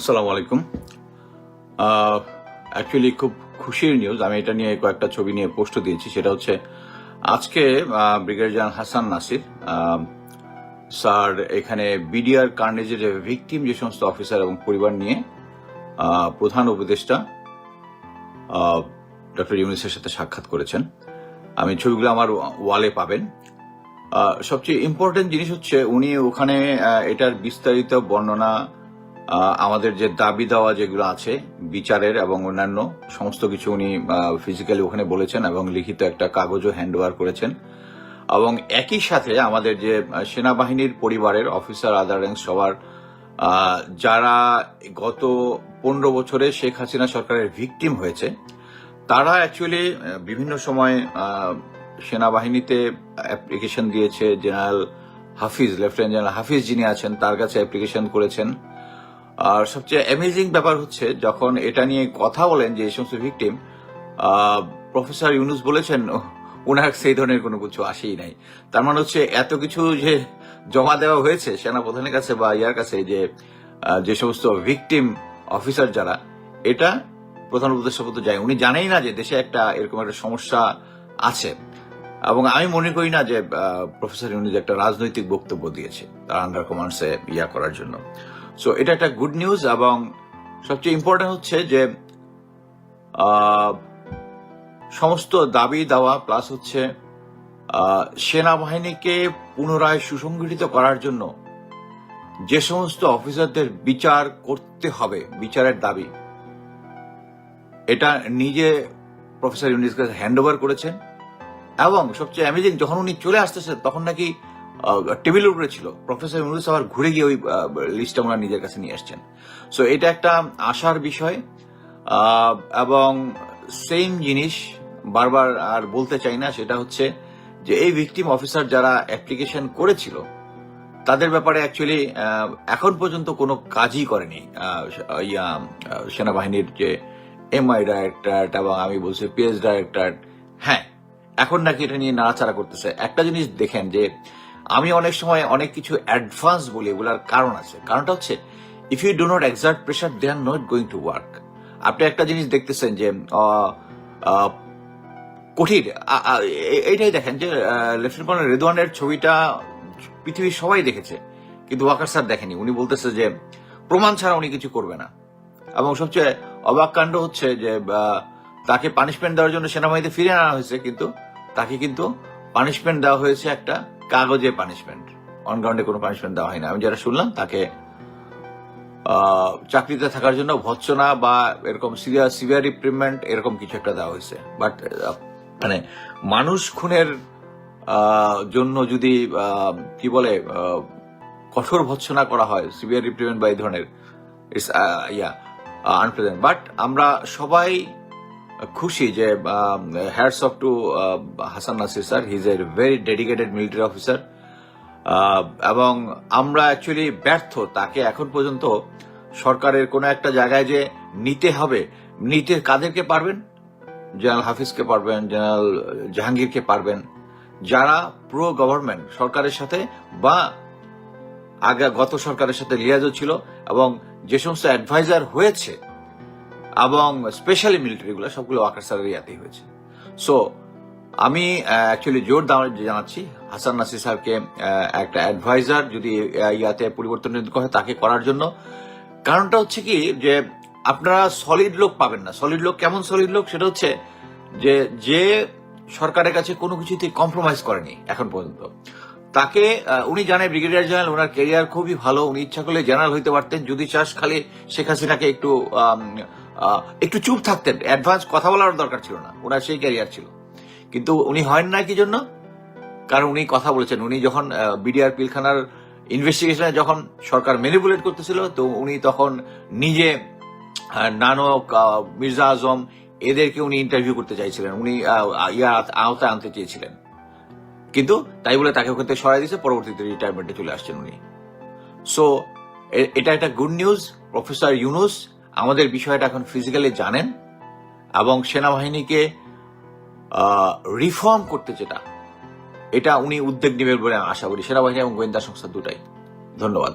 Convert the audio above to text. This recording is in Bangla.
আসসালামু আলাইকুম। অ্যাকচুয়ালি খুব খুশির নিউজ। আমি এটা নিয়ে কয়েকটা ছবি নিয়ে পোস্ট দিয়েছি। সেটা হচ্ছে আজকে brigadier general Hasan Nasir sir এখানে বিডিআর কার্নেজের ভিকটিম যে সমস্ত অফিসার এবং পরিবার নিয়ে প্রধান উপদেষ্টা ডক্টর ইউনূসের সাথে সাক্ষাৎ করেছেন। আমি ছবিগুলো আমার ওয়ালে পাবেন। সবচেয়ে ইম্পর্টেন্ট জিনিস হচ্ছে উনি ওখানে এটার বিস্তারিত বর্ণনা, আমাদের যে দাবি দেওয়া যেগুলো আছে বিচারের এবং অন্যান্য সমস্ত কিছু উনি ফিজিক্যালি ওখানে বলেছেন এবং লিখিত একটা কাগজও হ্যান্ড ওভার করেছেন। এবং একই সাথে আমাদের যে সেনাবাহিনীর পরিবারের অফিসার আদার র্যাঙ্ক সবার যারা গত 15 বছরে শেখ হাসিনা সরকারের ভিকটিম হয়েছে, তারা অ্যাকচুয়ালি বিভিন্ন সময় সেনাবাহিনীতে অ্যাপ্লিকেশন দিয়েছে। জেনারেল হাফিজ, লেফটেন্যান্ট জেনারেল হাফিজ যিনি আছেন, তার কাছে অ্যাপ্লিকেশন করেছেন। আর সবচেয়ে অ্যামেজিং ব্যাপার হচ্ছে যখন এটা নিয়ে কথা বলেন যে এই সমস্ত ভিকটিম, প্রফেসর ইউনূস বলেছেন ওনার সেই ধরনের কোনো কিছু আসেই নাই। তার মানে হচ্ছে এত কিছু যে জমা দেওয়া হয়েছে সেনাপ্রধানের কাছে বা ইয়ার কাছে, যে সমস্ত ভিকটিম অফিসার যারা, এটা প্রধান উপদেষ্টা পর্যন্ত যায়, উনি জানেই না যে দেশে একটা এরকম একটা সমস্যা আছে। এবং আমি মনে করি না যে প্রফেসর ইউনূস একটা রাজনৈতিক বক্তব্য দিয়েছে তার আন্ডার কমান্ডসে ইয়া করার জন্য। সো এটা একটা গুড নিউজ। এবং সবচেয়ে ইম্পর্টেন্ট হচ্ছে যে সমস্ত দাবি দেওয়া প্লাস হচ্ছে সেনাবাহিনীকে পুনরায় সুসংগঠিত করার জন্য যে সমস্ত অফিসারদের বিচার করতে হবে, বিচারের দাবি, এটা নিজে প্রফেসর ইউনূস কাছে হ্যান্ড ওভার করেছেন। এবং সবচেয়ে অ্যামেজিং, যখন উনি চলে আসতেছেন তখন নাকি টেবিলের উপরে ছিল, প্রফেসর ইউনূস আবার ঘুরে গিয়ে ওই লিস্টটা ওনার নিজের কাছে নিয়ে আসছেন। সো এটা একটা আশার বিষয়। এবং সেম জিনিস বারবার আর বলতে চাই না, সেটা হচ্ছে যে এই ভিকটিম অফিসার যারা অ্যাপ্লিকেশন করেছিল তাদের ব্যাপারে অ্যাকচুয়ালি এখন পর্যন্ত কোনো কাজই করেনি সেনাবাহিনীর যে এমআই ডাইরেক্টরেট এবং আমি বলছি পিএস ডাইরেক্টরেট। হ্যাঁ, এখন নাকি এটা নিয়ে নাড়াচাড়া করতেছে। একটা জিনিস দেখেন যে আমি অনেক সময় অনেক কিছু অ্যাডভান্স বলি, এগুলার কারণ আছে। কারণটা হচ্ছে if you do not exert pressure they are not going to work. আপনি একটা জিনিস দেখতেছেন যে কঠিন, এইটাই দেখেন যে লেফটেন্যান্ট কর্নেল রেদওয়ানের ছবিটা পৃথিবীর সবাই দেখেছে, কিন্তু ওয়াকার স্যার দেখেনি। উনি বলতেছে যে প্রমাণ ছাড়া উনি কিছু করবে না। এবং সবচেয়ে অবাক কাণ্ড হচ্ছে যে তাকে পানিশমেন্ট দেওয়ার জন্য সেনাবাহিনীতে ফিরে আনা হয়েছে, কিন্তু তাকে কিন্তু পানিশমেন্ট দেওয়া হয়েছে একটা কাগজে পানিশমেন্ট, অন গ্রাউন্ডে কোনো পানিশমেন্ট দেওয়া হয়নি। আমি যেটা শুনলাম তাকে চাকরিতে থাকার জন্য ভৎসনা বা এরকম সিভিয়ার রিপ্রিমেন্ট এরকম কিছু একটা দেওয়া হয়েছে। বাট মানে মানুষ খুনের জন্য যদি কি বলে কঠোর ভৎসনা করা হয়, সিভিয়ার রিপ্রিমেন্ট বা এই ধরনের, ইটস আনপ্রেজেন্ট। বাট আমরা সবাই খুশি যে hats off to Hasan Nasir sir, he is a very dedicated military officer. এবং আমরা অ্যাকচুয়ালি ব্যর্থ, তাকে এখন পর্যন্ত সরকারের কোনো একটা জায়গায় যে নিতে হবে, নিতে কাদেরকে পারবেন? জেনারেল হাফিজকে পারবেন, জেনারেল জাহাঙ্গীরকে পারবেন, যারা প্রো গভর্নমেন্ট সরকারের সাথে বা গত সরকারের সাথে লিয়াজও ছিল এবং যে সমস্ত অ্যাডভাইজার হয়েছে এবং স্পেশালি মিলিটারিগুলো সবগুলো ওয়াকার স্যারের ইয়াতেই হয়েছে। সো আমি অ্যাকচুয়ালি জোর জানাচ্ছি হাসান নাসির স্যারকে একটা অ্যাডভাইজার যদি ইয়াতে পরিবর্তন হয় তাকে করার জন্য। কারণটা হচ্ছে কি যে আপনারা সলিড লোক পাবেন না। সলিড লোক কেমন সলিড লোক? সেটা হচ্ছে যে সরকারের কাছে কোনো কিছুতেই কম্প্রোমাইজ করেনি এখন পর্যন্ত। তাকে উনি জানে ব্রিগেডিয়ার জেনারেল, ওনার ক্যারিয়ার খুবই ভালো, উনি ইচ্ছা করলে জেনারেল হইতে পারতেন যদি চাষ খালি শেখ হাসিনাকে একটু চুপ থাকতেন, অ্যাডভান্স কথা বলার দরকার ছিল না, ওনার সেই ক্যারিয়ার ছিল। কিন্তু উনি হন না কি জন্য? কারণ উনি কথা বলেছেন। উনি যখন বিডিআর পিলখানার ইনভেস্টিগেশনে যখন সরকার ম্যানিপুলেট করতেছিল, তো উনি তখন নিজে নানক, মির্জা আজম এদেরকে উনি ইন্টারভিউ করতে চাইছিলেন, উনি আওতায় আনতে চেয়েছিলেন, কিন্তু তাই বলে তাকে ওখান থেকে সরাই দিয়েছে, পরবর্তীতে রিটায়ারমেন্টে চলে আসছেন উনি। সো এটা একটা গুড নিউজ। প্রফেসর ইউনূস আমাদের বিষয়টা এখন ফিজিক্যালি জানেন এবং সেনাবাহিনীকে রিফর্ম করতে যেটা, এটা উনি উদ্যোগ নেবেন বলে আশা করি, সেনাবাহিনী এবং গোয়েন্দা সংস্থা দুটাই। ধন্যবাদ।